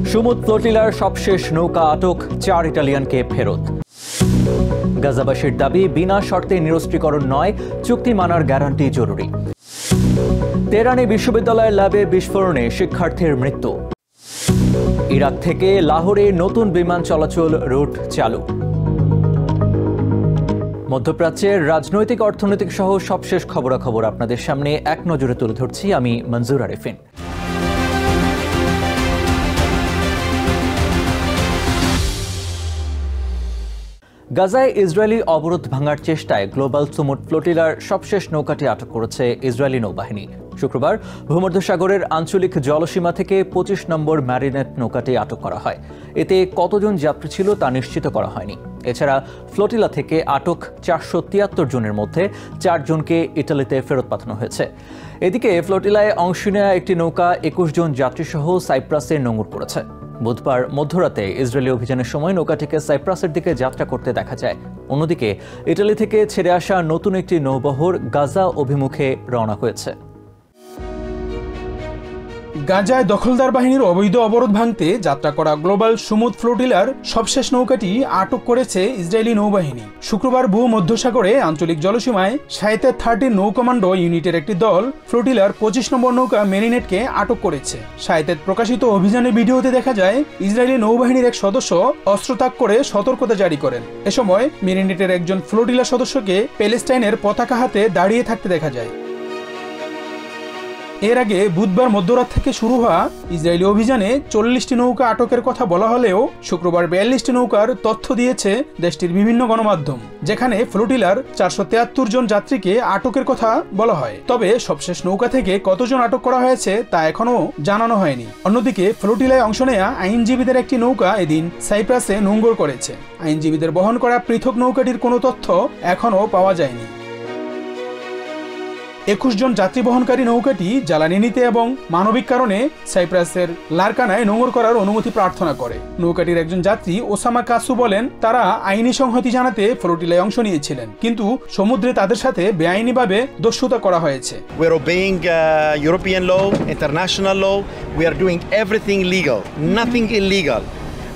সমুদ্র ফ্লোটিলার সবশেষ নৌকা আটক, 4 ইটালিয়ানকে ফেরত। গাজাবাসীর দাবি বিনা শর্তে নিরস্ত্রীকরণ নয়, চুক্তি মানার গ্যারান্টি জরুরি। তেহরানে বিশ্ববিদ্যালয়ের ল্যাবে বিস্ফোরণে শিক্ষার্থীর মৃত্যু। ইরাক থেকে লাহোরে নতুন বিমান চলাচল রুট চালু। মধ্যপ্রাচ্যের রাজনৈতিক, অর্থনৈতিক সহ সবশেষ খবরাখবর আপনাদের সামনে এক নজরে তুলে ধরছি আমি মঞ্জুর আরেফিন। গাজায় ইসরায়েলি অবরোধ ভাঙার চেষ্টায় গ্লোবাল সমুদ্র ফ্লোটিলার সবশেষ নৌকাটি আটক করেছে ইসরায়েলি নৌবাহিনী। শুক্রবার ভূমধ্যসাগরের আঞ্চলিক জলসীমা থেকে 25 নম্বর ম্যারিনেট নৌকাটি আটক করা হয়। এতে কতজন যাত্রী ছিল তা নিশ্চিত করা হয়নি। এছাড়া ফ্লোটিলা থেকে আটক 473 জনের মধ্যে 4 জনকে ইটালিতে ফেরত পাঠানো হয়েছে। এদিকে ফ্লোটিলায় অংশ নেওয়া একটি নৌকা 21 জন যাত্রীসহ সাইপ্রাসে নোঙর পড়েছে। বুধবার মধ্যরাতে ইসরায়েলি অভিযানের সময় নৌকাটিকে সাইপ্রাসের দিকে যাত্রা করতে দেখা যায়। অন্যদিকে ইটালি থেকে ছেড়ে আসা নতুন একটি নৌবহর গাজা অভিমুখে রওনা হয়েছে। গাজায় দখলদার বাহিনীর অবৈধ অবরোধ ভাঙতে যাত্রা করা গ্লোবাল সমুদ্র ফ্লোটিলার সবশেষ নৌকাটি আটক করেছে ইসরায়েলি নৌবাহিনী। শুক্রবার ভূমধ্যসাগরে আঞ্চলিক জলসীমায় সাইতে 30 নৌ কমান্ডো ইউনিটের একটি দল ফ্লোটিলার 25 নম্বর নৌকা মেরিনেটকে আটক করেছে। সাইতে প্রকাশিত অভিযানের ভিডিওতে দেখা যায় ইসরায়েলি নৌবাহিনীর এক সদস্য অস্ত্রত্যাগ করে সতর্কতা জারি করেন। এ সময় মেরিনেটের একজন ফ্লোটিলা সদস্যকে প্যালেস্টাইনের পতাকা হাতে দাঁড়িয়ে থাকতে দেখা যায়। এর আগে বুধবার মধ্যরাত থেকে শুরু হওয়া ইসরায়েলি অভিযানে 40টি নৌকা আটকের কথা বলা হলেও শুক্রবার 42টি নৌকার তথ্য দিয়েছে দেশটির বিভিন্ন গণমাধ্যম, যেখানে ফ্লোটিলার 473 জন যাত্রীকে আটকের কথা বলা হয়। তবে সবশেষ নৌকা থেকে কতজন আটক করা হয়েছে তা এখনও জানানো হয়নি। অন্যদিকে ফ্লোটিলায় অংশ নেয়া আইনজীবীদের একটি নৌকা এদিন সাইপ্রাসে নোঙর করেছে। আইনজীবীদের বহন করা পৃথক নৌকাটির কোনো তথ্য এখনও পাওয়া যায়নি। 21 জন যাত্রী বহনকারী নৌকাটি জ্বালানি নিতে এবং মানবিক কারণে সাইপ্রাসের লারকানায় নোঙর করার অনুমতি প্রার্থনা করে। নৌকাটির একজন যাত্রী ওসামা কাসু বলেন, তারা আইনি সংহতি জানাতে ফ্লোটিলায় অংশ নিয়েছিলেন, কিন্তু সমুদ্রে তাদের সাথে বেআইনিভাবে দস্যুতা করা হয়েছে। We are obeying European law, international law. We are doing everything legal, nothing illegal.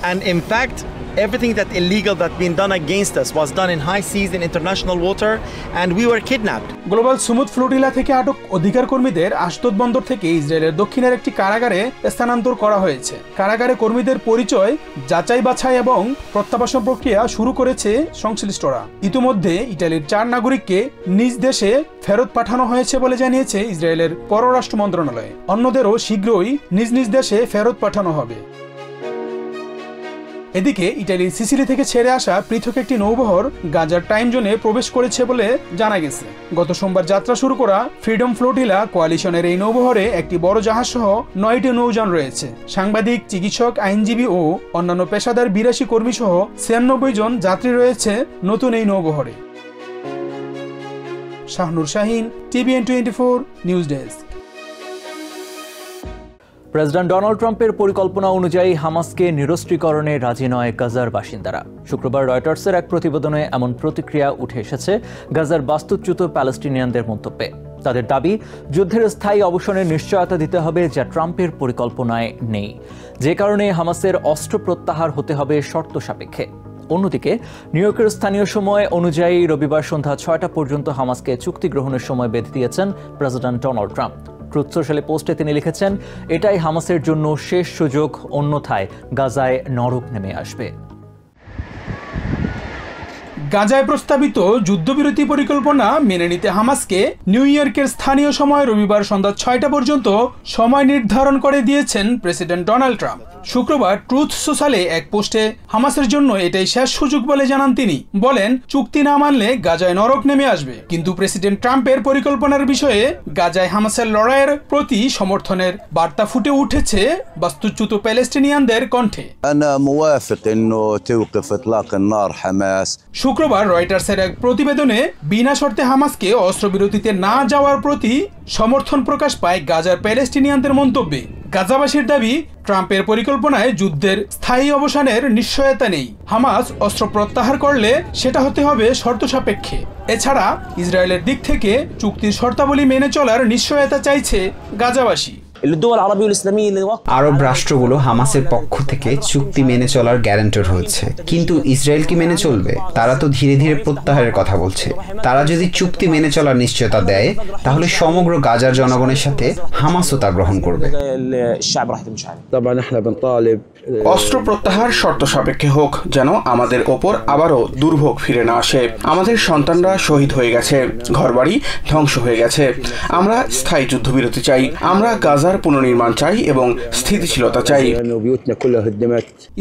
And in fact, everything that illegal that been done against us was done in high seas in international water, and we were kidnapped. Global সমুদ্র flotilla থেকে আটক অধিকার কর্মীদের Ashdod বন্দর থেকে ইসরায়েলের দক্ষিণের একটি কারাগারে স্থানান্তর করা হয়েছে। কারাগারে কর্মীদের পরিচয়, যাচাই বাছাই এবং প্রত্যাবাসন প্রক্রিয়া শুরু করেছে সংশ্লিষ্টরা। ইতিমধ্যে ইটালির 4 নাগরিককে নিজ দেশে ফেরত পাঠানো হয়েছে বলে জানিয়েছে ইসরায়েলের পররাষ্ট্র মন্ত্রণালয়। অন্যদেরও শীঘ্রই নিজ নিজ দেশে ফেরত পাঠানো হবে। এদিকে ইটালির সিসিলি থেকে ছেড়ে আসা পৃথক একটি নৌবহর গাজার টাইম জোনে প্রবেশ করেছে বলে জানা গেছে। গত সোমবার যাত্রা শুরু করা ফ্রিডম ফ্লোটিলা কোয়ালিশনের এই নৌবহরে একটি বড় জাহাজ সহ 9টি নৌযান রয়েছে। সাংবাদিক, চিকিৎসক, আইনজীবী ও অন্যান্য পেশাদার 82 কর্মী সহ 96 জন যাত্রী রয়েছে নতুন এই নৌবহরে। Shahnur Shahin, TVN 24 news desk. President Donald ট্রাম্পের পরিকল্পনা অনুযায়ী হামাসকে নিরস্ত্রীকরণে রাজি নয় গাজার বাসিন্দারা। শুক্রবার রয়টার্সের এক প্রতিবেদনে এমন প্রতিক্রিয়া উঠে এসেছে গাজার বাস্তুচ্যুত প্যালেস্টিনিয়ানদের মন্তব্যে। তাদের দাবি, যুদ্ধের স্থায়ী অবসানের নিশ্চয়তা দিতে হবে, যা ট্রাম্পের পরিকল্পনায় নেই, যে কারণে হামাসের অস্ত্র প্রত্যাহার হতে হবে শর্ত সাপেক্ষে। অন্যদিকে নিউ ইয়র্কের স্থানীয় সময় অনুযায়ী রবিবার সন্ধ্যা 6টা পর্যন্ত হামাসকে চুক্তি গ্রহণের সময় বেঁধে দিয়েছেন প্রেসিডেন্ট ডোনাল্ড ট্রাম্প। ট্রুথ সোশ্যালে পোস্টে তিনি লিখেছেন, এটাই হামাসের জন্য শেষ সুযোগ, অন্যথায় গাজায় নরক নেমে আসবে। গাজায় প্রস্তাবিত যুদ্ধবিরতি পরিকল্পনা মেনে নিতে হামাসকে নিউ ইয়র্কের স্থানীয় সময় রবিবার সন্ধ্যা 6টা পর্যন্ত সময় নির্ধারণ করে দিয়েছেন প্রেসিডেন্ট ডোনাল্ড ট্রাম্প। শুক্রবার ট্রুথ সোশ্যালে এক পোস্টে হামাসের জন্য এটাই শেষ সুযোগ বলে জানান তিনি। বলেন, চুক্তি না মানলে গাজায় নরক নেমে আসবে। কিন্তু প্রেসিডেন্ট ট্রাম্পের পরিকল্পনার বিষয়ে গাজায় হামাসের লড়াইয়ের প্রতি সমর্থনের বার্তা ফুটে উঠেছে বাস্তুচ্যুত প্যালেস্টিনিয়ানদের কণ্ঠে। শুক্রবার রয়টার্সের এক প্রতিবেদনে বিনা শর্তে হামাসকে অস্ত্রবিরতিতে না যাওয়ার প্রতি সমর্থন প্রকাশ পায় গাজার প্যালেস্টিনিয়ানদের মন্তব্যে। গাজাবাসীর দাবি, ট্রাম্পের পরিকল্পনায় যুদ্ধের স্থায়ী অবসানের নিশ্চয়তা নেই। হামাস অস্ত্র প্রত্যাহার করলে সেটা হতে হবে শর্ত সাপেক্ষে। এছাড়া ইসরায়েলের দিক থেকে চুক্তির শর্তাবলী মেনে চলার নিশ্চয়তা চাইছে গাজাবাসী। আরব রাষ্ট্রগুলো হামাসের পক্ষ থেকে চুক্তি মেনে চলার গ্যারান্টর হয়েছে, কিন্তু ইসরায়েল কি মেনে চলবে? তারা তো ধীরে ধীরে প্রত্যাহারের কথা বলছে। তারা যদি চুক্তি মেনে চলার নিশ্চয়তা দেয়, তাহলে সমগ্র গাজার জনগণের সাথে হামাসও তা গ্রহণ করবে। অস্ত্র প্রত্যাহার শর্ত সাপেক্ষে হোক, যেন আমাদের ওপর আবারও দুর্ভোগ ফিরে না আসে। আমাদের সন্তানরা শহীদ হয়ে গেছে, ঘরবাড়ি ধ্বংস হয়ে গেছে। আমরা স্থায়ী যুদ্ধবিরতি চাই, আমরা গাজার পুনর্নির্মাণ চাই এবং স্থিতিশীলতা চাই।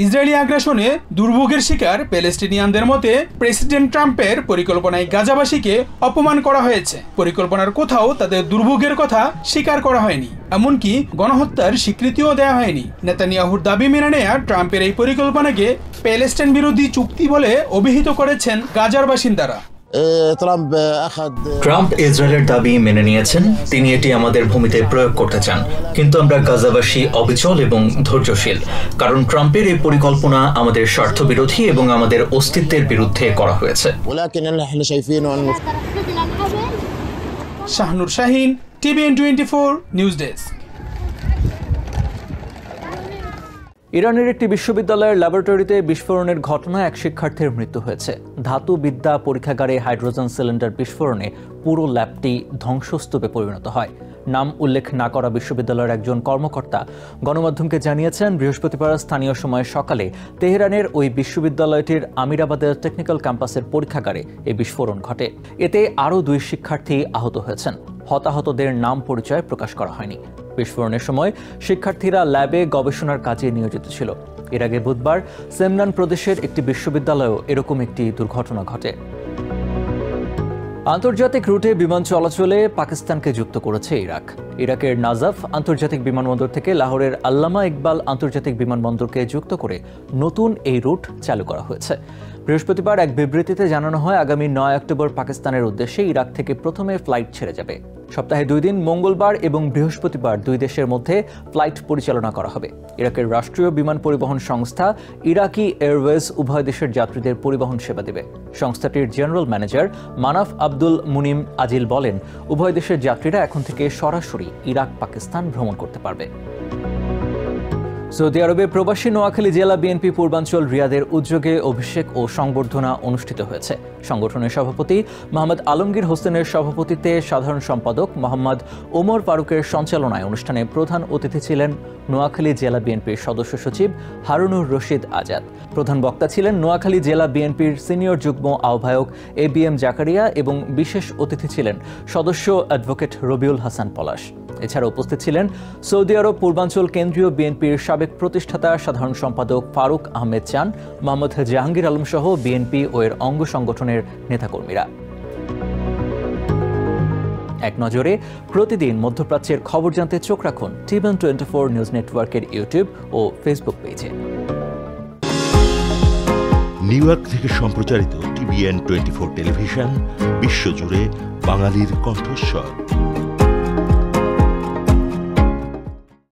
ইসরায়েলি আগ্রাসনে দুর্ভোগের শিকার প্যালেস্টিনিয়ানদের মতে প্রেসিডেন্ট ট্রাম্পের পরিকল্পনায় গাজাবাসীকে অপমান করা হয়েছে। পরিকল্পনার কোথাও তাদের দুর্ভোগের কথা স্বীকার করা হয়নি, এমনকি গণহত্যার স্বীকৃতিও দেওয়া হয়নি। নেতানিয়াহুর দাবি মেনে নেয়া ট্রাম্পের এই পরিকল্পনাকে প্যালেস্টাইন বিরোধী চুক্তি বলে অভিহিত করেছেন গাজার বাসিন্দারা। ট্রাম্প ইসরায়েলের দাবি মেনে নিয়েছেন, তিনি এটি আমাদের ভূমিতে প্রয়োগ করতে চান, কিন্তু আমরা গাজাবাসী অবিচল এবং ধৈর্যশীল, কারণ ট্রাম্পের এই পরিকল্পনা আমাদের স্বার্থবিরোধী এবং আমাদের অস্তিত্বের বিরুদ্ধে করা হয়েছে। Shahnur Shahin, TVN24 news desk. ইরানের একটি বিশ্ববিদ্যালয়ের ল্যাবরেটরিতে বিস্ফোরণের ঘটনায় এক শিক্ষার্থীর মৃত্যু হয়েছে। ধাতুবিদ্যা পরীক্ষাগারে হাইড্রোজেন সিলিন্ডার বিস্ফোরণে পুরো ল্যাবটি ধ্বংসস্তূপে পরিণত হয়। নাম উল্লেখ না করা বিশ্ববিদ্যালয়ের একজন কর্মকর্তা গণমাধ্যমকে জানিয়েছেন, বৃহস্পতিবার স্থানীয় সময় সকালে তেহরানের ওই বিশ্ববিদ্যালয়টির আমিরাবাদের টেকনিক্যাল ক্যাম্পাসের পরীক্ষাগারে এই বিস্ফোরণ ঘটে। এতে আরও 2 শিক্ষার্থী আহত হয়েছেন। হতাহতদের নাম পরিচয় প্রকাশ করা হয়নি। বিস্ফোরণের সময় শিক্ষার্থীরা ল্যাবে গবেষণার কাজে নিয়োজিত ছিল। এর আগে বুধবার সেমনান প্রদেশের একটি বিশ্ববিদ্যালয়েও এরকম একটি দুর্ঘটনা ঘটে। আন্তর্জাতিক রুটে বিমান চলাচলে পাকিস্তানকে যুক্ত করেছে ইরাক। ইরাকের নাজাফ আন্তর্জাতিক বিমানবন্দর থেকে লাহোরের আল্লামা ইকবাল আন্তর্জাতিক বিমানবন্দরকে যুক্ত করে নতুন এই রুট চালু করা হয়েছে। বৃহস্পতিবার এক বিবৃতিতে জানানো হয়, আগামী 9 অক্টোবর পাকিস্তানের উদ্দেশ্যে ইরাক থেকে প্রথমে ফ্লাইট ছেড়ে যাবে। সপ্তাহে 2 দিন মঙ্গলবার এবং বৃহস্পতিবার 2 দেশের মধ্যে ফ্লাইট পরিচালনা করা হবে। ইরাকের রাষ্ট্রীয় বিমান পরিবহন সংস্থা ইরাকি এয়ারওয়েজ উভয় দেশের যাত্রীদের পরিবহন সেবা দেবে। সংস্থাটির জেনারেল ম্যানেজার মানাফ আব্দুল মুনিম আজিল বলেন, উভয় দেশের যাত্রীরা এখন থেকে সরাসরি ইরাক পাকিস্তান ভ্রমণ করতে পারবে। সৌদি আরবে প্রবাসী নোয়াখালী জেলা বিএনপি পূর্বাঞ্চল রিয়াদের উদ্যোগে অভিষেক ও সংবর্ধনা অনুষ্ঠিত হয়েছে। সংগঠনের সভাপতি মোহাম্মদ আলমগীর হোসেনের সভাপতিত্বে সাধারণ সম্পাদক মোহাম্মদ ওমর ফারুকের সঞ্চালনায় অনুষ্ঠানে প্রধান অতিথি ছিলেন নোয়াখালী জেলা বিএনপির সদস্য সচিব হারুনুর রশিদ আজাদ। প্রধান বক্তা ছিলেন নোয়াখালী জেলা বিএনপির সিনিয়র যুগ্ম আহ্বায়ক ABM জাকারিয়া এবং বিশেষ অতিথি ছিলেন সদস্য অ্যাডভোকেট রবিউল হাসান পলাশ। এছাড়া উপস্থিত ছিলেন সৌদি আরব পূর্বাঞ্চল কেন্দ্রীয় বিএনপির সাবেক প্রতিষ্ঠাতা সাধারণ সম্পাদক ফারুক আহমেদ চান, মোহাম্মদ জাহাঙ্গীর আলম সহ বিএনপি ও এর অঙ্গ সংগঠনের নেতাকর্মীরা। এক নজরে প্রতিদিন মধ্যপ্রাচ্যের খবর জানতে চোখ রাখুন TVN24 নিউজ নেটওয়ার্কের ইউটিউব ও ফেসবুক পেজে। নিউ ইয়র্ক থেকে সম্প্রচারিত TVN24 টেলিভিশন বিশ্বজুড়ে বাঙালির কণ্ঠস্বর।